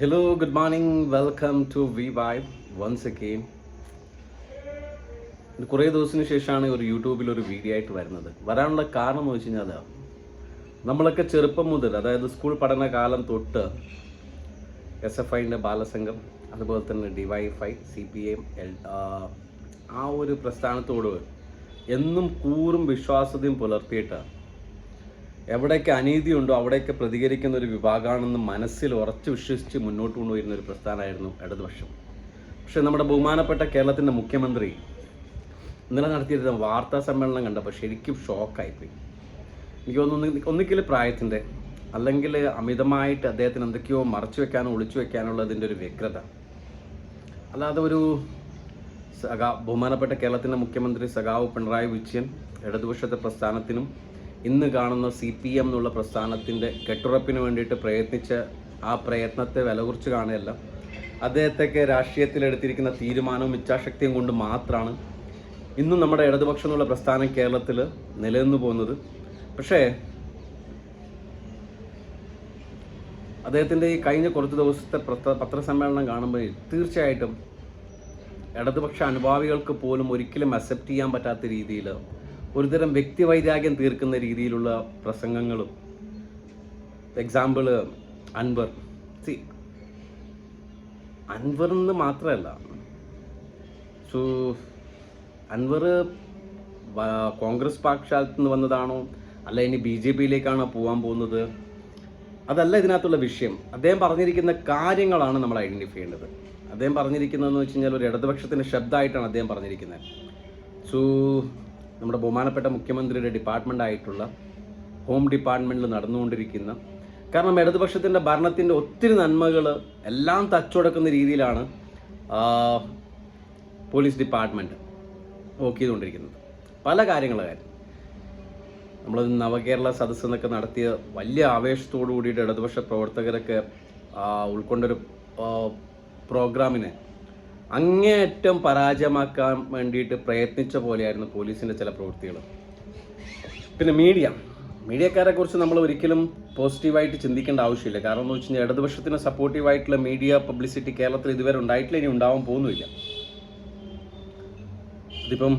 Hello, good morning. Welcome to V Vibe once again. കുറേ ദിവസത്തിന് ശേഷമാണ് ഒരു യൂട്യൂബിൽ ഒരു വീഡിയോ ആയിട്ട് വരാനുള്ള കാരണം എന്ന് വെച്ച് കഴിഞ്ഞാൽ നമ്മളൊക്കെ ചെറുപ്പം മുതൽ, അതായത് സ്കൂൾ പഠനകാലം തൊട്ട് SFIൻ്റെ ബാലസംഘം, അതുപോലെ തന്നെ DYFI, CPM, ആ ഒരു പ്രസ്ഥാനത്തോട് എന്നും കൂറും വിശ്വാസ്യതയും പുലർത്തിയിട്ട് എവിടെയൊക്കെ അനീതിയുണ്ടോ അവിടെയൊക്കെ പ്രതികരിക്കുന്ന ഒരു വിഭാഗമാണെന്ന് മനസ്സിൽ ഉറച്ചു വിശ്വസിച്ച് മുന്നോട്ട് കൊണ്ടുവരുന്ന ഒരു പ്രസ്ഥാനമായിരുന്നു ഇടതുപക്ഷം. പക്ഷേ നമ്മുടെ ബഹുമാനപ്പെട്ട കേരളത്തിൻ്റെ മുഖ്യമന്ത്രി ഇന്നലെ നടത്തിയിരുന്ന വാർത്താ സമ്മേളനം കണ്ടപ്പോൾ ശരിക്കും ഷോക്കായിപ്പോയി. എനിക്ക് തോന്നുന്നു ഒന്നിക്കൽ പ്രായത്തിൻ്റെ, അല്ലെങ്കിൽ അമിതമായിട്ട് അദ്ദേഹത്തിന് എന്തൊക്കെയോ മറച്ചു വെക്കാനോ ഒളിച്ചു വെക്കാനുള്ളതിൻ്റെ ഒരു വ്യഗ്രത. അല്ലാതെ ഒരു ബഹുമാനപ്പെട്ട കേരളത്തിൻ്റെ മുഖ്യമന്ത്രി സഖാവ് പിണറായി വിജയൻ ഇടതുപക്ഷത്തെ പ്രസ്ഥാനത്തിനും ഇന്ന് കാണുന്ന CPM എന്നുള്ള പ്രസ്ഥാനത്തിൻ്റെ കെട്ടുറപ്പിന് വേണ്ടിയിട്ട് പ്രയത്നിച്ച ആ പ്രയത്നത്തെ വിലകുറിച്ച് കാണുകയല്ല, അദ്ദേഹത്തെയൊക്കെ രാഷ്ട്രീയത്തിലെടുത്തിരിക്കുന്ന തീരുമാനവും ഇച്ഛാശക്തിയും കൊണ്ട് മാത്രമാണ് ഇന്നും നമ്മുടെ ഇടതുപക്ഷം എന്നുള്ള പ്രസ്ഥാനം കേരളത്തിൽ നിലനിന്നു പോകുന്നത്. പക്ഷേ അദ്ദേഹത്തിൻ്റെ ഈ കഴിഞ്ഞ കുറച്ച് ദിവസത്തെ പത്രസമ്മേളനം കാണുമ്പോൾ തീർച്ചയായിട്ടും ഇടതുപക്ഷ അനുഭാവികൾക്ക് പോലും ഒരിക്കലും അക്സെപ്റ്റ് ചെയ്യാൻ പറ്റാത്ത രീതിയിൽ ഒരുതരം വ്യക്തിവൈരാഗ്യം തീർക്കുന്ന രീതിയിലുള്ള പ്രസംഗങ്ങളും. എക്സാമ്പിള് അൻവർ എന്ന് മാത്രമല്ല, അൻവർ കോൺഗ്രസ് പക്ഷത്ത് നിന്ന് വന്നതാണോ അല്ല ഇനി BJPയിലേക്കാണോ പോകാൻ പോകുന്നത്, അതല്ല ഇതിനകത്തുള്ള വിഷയം. അദ്ദേഹം പറഞ്ഞിരിക്കുന്ന കാര്യങ്ങളാണ് നമ്മൾ ഐഡൻറ്റിഫൈ ചെയ്യേണ്ടത്. അദ്ദേഹം പറഞ്ഞിരിക്കുന്നതെന്ന് വെച്ച് കഴിഞ്ഞാൽ ഒരു ഇടതുപക്ഷത്തിൻ്റെ ശബ്ദമായിട്ടാണ് അദ്ദേഹം പറഞ്ഞിരിക്കുന്നത്. നമ്മുടെ ബഹുമാനപ്പെട്ട മുഖ്യമന്ത്രിയുടെ ഡിപ്പാർട്ട്മെൻ്റ് ആയിട്ടുള്ള ഹോം ഡിപ്പാർട്ട്മെൻറ്റിൽ നടന്നുകൊണ്ടിരിക്കുന്ന, കാരണം ഇടതുപക്ഷത്തിൻ്റെ ഭരണത്തിൻ്റെ ഒത്തിരി നന്മകൾ എല്ലാം തച്ചുടക്കുന്ന രീതിയിലാണ് പോലീസ് ഡിപ്പാർട്ട്മെൻറ്റ് വർക്ക് ചെയ്തുകൊണ്ടിരിക്കുന്നത്. പല കാര്യങ്ങളായിരുന്നു. നമ്മൾ നവകേരള സദസ്സ് എന്നൊക്കെ നടത്തിയ വലിയ ആവേശത്തോടു കൂടിയിട്ട് ഇടതുപക്ഷ പ്രവർത്തകരൊക്കെ ഉൾക്കൊണ്ടൊരു പ്രോഗ്രാമിനെ അങ്ങേയറ്റം പരാജയമാക്കാൻ വേണ്ടിയിട്ട് പ്രയത്നിച്ച പോലെയായിരുന്നു പോലീസിൻ്റെ ചില പ്രവൃത്തികൾ. പിന്നെ മീഡിയക്കാരെ കുറിച്ച് നമ്മൾ ഒരിക്കലും പോസിറ്റീവായിട്ട് ചിന്തിക്കേണ്ട ആവശ്യമില്ല. കാരണം എന്ന് വെച്ച് കഴിഞ്ഞാൽ ഇടതുപക്ഷത്തിന് സപ്പോർട്ടീവായിട്ടുള്ള മീഡിയ പബ്ലിസിറ്റി കേരളത്തിൽ ഇതുവരെ ഉണ്ടായിട്ടില്ല, ഇനി ഉണ്ടാവാൻ പോകുന്നുമില്ല. ഇതിപ്പം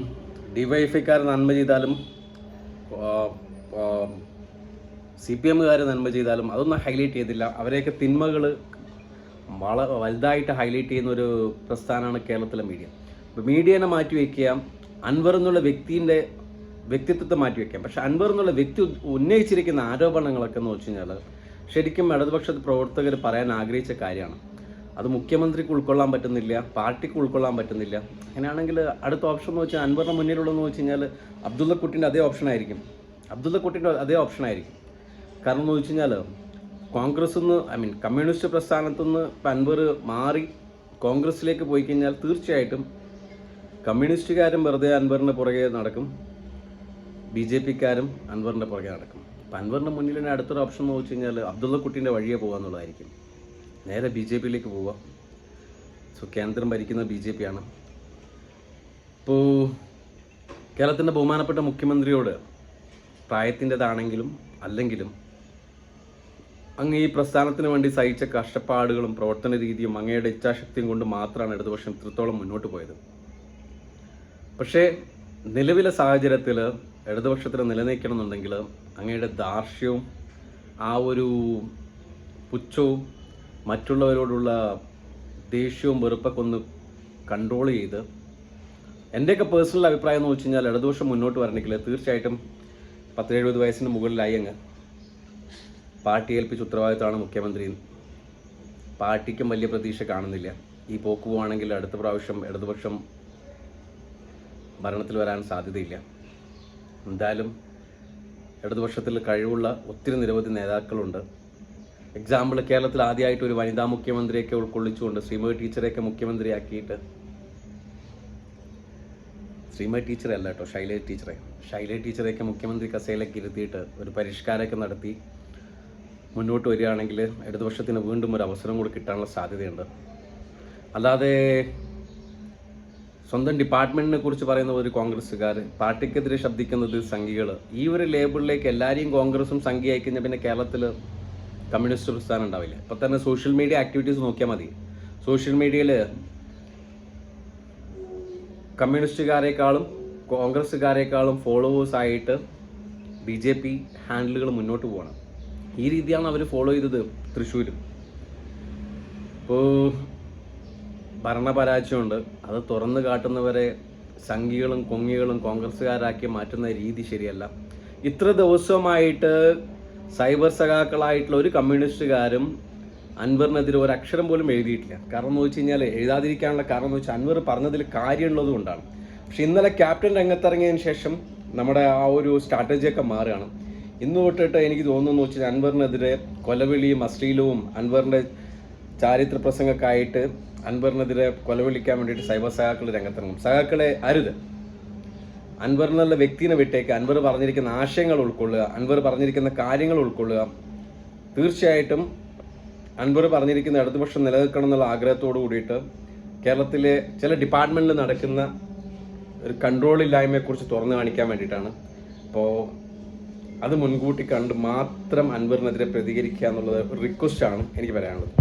DYFIക്കാർ നന്മ ചെയ്താലും CPMകാർ നന്മ ചെയ്താലും അതൊന്നും ഹൈലൈറ്റ് ചെയ്തില്ല. അവരെയൊക്കെ തിന്മകൾ വലുതായിട്ട് ഹൈലൈറ്റ് ചെയ്യുന്ന ഒരു പ്രസ്ഥാനമാണ് കേരളത്തിലെ മീഡിയ. അപ്പോൾ മീഡിയനെ മാറ്റി വയ്ക്കുക, അൻവർ എന്നുള്ള വ്യക്തിത്വത്തെ മാറ്റി വയ്ക്കാം. പക്ഷേ അൻവർ എന്നുള്ള വ്യക്തി ഉന്നയിച്ചിരിക്കുന്ന ആരോപണങ്ങളൊക്കെ എന്ന് വെച്ച് കഴിഞ്ഞാൽ ശരിക്കും ഇടതുപക്ഷ പ്രവർത്തകർ പറയാൻ ആഗ്രഹിച്ച കാര്യമാണ്. അത് മുഖ്യമന്ത്രിക്ക് ഉൾക്കൊള്ളാൻ പറ്റുന്നില്ല, പാർട്ടിക്ക് ഉൾക്കൊള്ളാൻ പറ്റുന്നില്ല. അങ്ങനെയാണെങ്കിൽ അടുത്ത ഓപ്ഷൻ എന്ന് വെച്ചാൽ അൻവറിൻ്റെ മുന്നിലുള്ളതെന്ന് വെച്ച് കഴിഞ്ഞാൽ അബ്ദുള്ളക്കുട്ടിൻ്റെ അതേ ഓപ്ഷനായിരിക്കും. കാരണം എന്ന് വെച്ച് കഴിഞ്ഞാൽ കമ്മ്യൂണിസ്റ്റ് പ്രസ്ഥാനത്തുനിന്ന് അൻവർ മാറി കോൺഗ്രസ്സിലേക്ക് പോയി കഴിഞ്ഞാൽ തീർച്ചയായിട്ടും കമ്മ്യൂണിസ്റ്റുകാരും വെറുതെ അൻവറിൻ്റെ പുറകെ നടക്കും, BJPക്കാരും അൻവറിൻ്റെ പുറകെ നടക്കും. അപ്പം അൻവറിൻ്റെ മുന്നിൽ തന്നെ അടുത്തൊരു ഓപ്ഷൻ എന്ന് വെച്ച് കഴിഞ്ഞാൽ അബ്ദുള്ളക്കുട്ടീൻ്റെ വഴിയെ പോകുക എന്നുള്ളതായിരിക്കും. നേരെ BJPയിലേക്ക് പോവുക. കേന്ദ്രം ഭരിക്കുന്ന BJPയാണ്. ഇപ്പോൾ കേരളത്തിൻ്റെ ബഹുമാനപ്പെട്ട മുഖ്യമന്ത്രിയോട് പ്രായത്തിൻ്റെതാണെങ്കിലും അല്ലെങ്കിലും അങ്ങ് ഈ പ്രസ്ഥാനത്തിന് വേണ്ടി സഹിച്ച കഷ്ടപ്പാടുകളും പ്രവർത്തന രീതിയും അങ്ങയുടെ ഇച്ഛാശക്തിയും കൊണ്ട് മാത്രമാണ് ഇടതുപക്ഷം ഇത്രത്തോളം മുന്നോട്ട് പോയത്. പക്ഷേ നിലവിലെ സാഹചര്യത്തിൽ ഇടതുപക്ഷത്തിൽ നിലനിൽക്കണമെന്നുണ്ടെങ്കിൽ അങ്ങയുടെ ധാർഷ്ട്യവും ആ ഒരു പുച്ഛവും മറ്റുള്ളവരോടുള്ള ദേഷ്യവും വെറുപ്പൊക്കെ ഒന്ന് കൺട്രോൾ ചെയ്ത്, എൻ്റെയൊക്കെ പേഴ്സണൽ അഭിപ്രായം എന്ന് വെച്ച് കഴിഞ്ഞാൽ ഇടതുപക്ഷം മുന്നോട്ട് വരണമെങ്കിൽ തീർച്ചയായിട്ടും 10-70 വയസ്സിന് മുകളിലായി അങ്ങ് പാർട്ടി ഏൽപ്പിച്ച ഉത്തരവാദിത്തമാണ് മുഖ്യമന്ത്രി. പാർട്ടിക്കും വലിയ പ്രതീക്ഷ കാണുന്നില്ല. ഈ പോക്ക് പോവാണെങ്കിൽ അടുത്ത പ്രാവശ്യം ഇടതുപക്ഷം ഭരണത്തിൽ വരാൻ സാധ്യതയില്ല. എന്തായാലും ഇടതുപക്ഷത്തിൽ കഴിവുള്ള ഒത്തിരി നിരവധി നേതാക്കളുണ്ട്. എക്സാമ്പിൾ, കേരളത്തിൽ ആദ്യമായിട്ട് ഒരു വനിതാ മുഖ്യമന്ത്രിയൊക്കെ ഉൾക്കൊള്ളിച്ചുകൊണ്ട് ശ്രീമതി ടീച്ചറെയൊക്കെ മുഖ്യമന്ത്രിയാക്കിയിട്ട്, ശ്രീമതി ടീച്ചറല്ല കേട്ടോ, ശൈലജ ടീച്ചറെയൊക്കെ മുഖ്യമന്ത്രി കസേലയ്ക്ക് ഇരുത്തിയിട്ട് ഒരു പരിഷ്കാരമൊക്കെ നടത്തി മുന്നോട്ട് വരികയാണെങ്കിൽ ഇടതുപക്ഷത്തിന് വീണ്ടും ഒരു അവസരം കൂടി കിട്ടാനുള്ള സാധ്യതയുണ്ട്. അല്ലാതെ സ്വന്തം ഡിപ്പാർട്ട്മെൻറ്റിനെ കുറിച്ച് പറയുന്ന ഒരു കോൺഗ്രസ്സുകാർ, പാർട്ടിക്കെതിരെ ശബ്ദിക്കുന്നത് സംഘികൾ, ഈ ഒരു ലേബിളിലേക്ക് എല്ലാവരെയും കോൺഗ്രസും സംഘി അയക്കുന്ന പിന്നെ കേരളത്തിൽ കമ്മ്യൂണിസ്റ്റ് പ്രസ്ഥാനം ഉണ്ടാവില്ല. ഇപ്പം തന്നെ സോഷ്യൽ മീഡിയ ആക്ടിവിറ്റീസ് നോക്കിയാൽ മതി. സോഷ്യൽ മീഡിയയിൽ കമ്മ്യൂണിസ്റ്റുകാരെക്കാളും കോൺഗ്രസ്സുകാരെക്കാളും ഫോളോവേഴ്സായിട്ട് BJP ഹാൻഡിലുകൾ മുന്നോട്ട് പോകണം. ഈ രീതിയാണ് അവർ ഫോളോ ചെയ്തത് തൃശ്ശൂരും. ഇപ്പോൾ ഭരണപരാജയമുണ്ട്, അത് തുറന്നു കാട്ടുന്നവരെ സംഘികളും കൊങ്ങികളും കോൺഗ്രസ്സുകാരാക്കി മാറ്റുന്ന രീതി ശരിയല്ല. ഇത്ര ദിവസമായിട്ട് സൈബർ സഖാക്കളായിട്ടുള്ള ഒരു കമ്മ്യൂണിസ്റ്റുകാരും അൻവറിനെതിരെ ഒരു അക്ഷരം പോലും എഴുതിയിട്ടില്ല. കാരണം എന്ന് വെച്ച് കഴിഞ്ഞാൽ, എഴുതാതിരിക്കാനുള്ള കാരണം എന്ന് വെച്ചാൽ അൻവർ പറഞ്ഞതിൽ കാര്യമുള്ളത് കൊണ്ടാണ്. പക്ഷെ ഇന്നലെ ക്യാപ്റ്റൻ രംഗത്തിറങ്ങിയതിന് ശേഷം നമ്മുടെ ആ ഒരു സ്ട്രാറ്റജിയൊക്കെ മാറുകയാണ്. ഇന്ന് തൊട്ടിട്ട് എനിക്ക് തോന്നുന്നു വെച്ചാൽ അൻവറിനെതിരെ കൊലവിളിയും അശ്ലീലവും അൻവറിൻ്റെ ചാരിത്ര പ്രസംഗമൊക്കെ ആയിട്ട് അൻവറിനെതിരെ കൊലവിളിക്കാൻ വേണ്ടിയിട്ട് സൈബർ സഖാക്കൾ രംഗത്തിറങ്ങും. സഖാക്കളെ അരുത്, അൻവറിനുള്ള വ്യക്തിനെ വിട്ടേക്ക്. അൻവർ പറഞ്ഞിരിക്കുന്ന ആശയങ്ങൾ ഉൾക്കൊള്ളുക, അൻവർ പറഞ്ഞിരിക്കുന്ന കാര്യങ്ങൾ ഉൾക്കൊള്ളുക. തീർച്ചയായിട്ടും അൻവർ പറഞ്ഞിരിക്കുന്ന ഇടതുപക്ഷം നിലനിൽക്കണം എന്നുള്ള ആഗ്രഹത്തോടു കൂടിയിട്ട് കേരളത്തിലെ ചില ഡിപ്പാർട്ട്മെൻറ്റിൽ നടക്കുന്ന ഒരു കൺട്രോളില്ലായ്മയെക്കുറിച്ച് തുറന്നു കാണിക്കാൻ വേണ്ടിയിട്ടാണ്. അപ്പോൾ അത് മുൻകൂട്ടി കണ്ട് മാത്രം അൻവറിനെതിരെ പ്രതികരിക്കുക എന്നുള്ളത് ഒരു റിക്വസ്റ്റാണ് എനിക്ക് പറയാനുള്ളത്.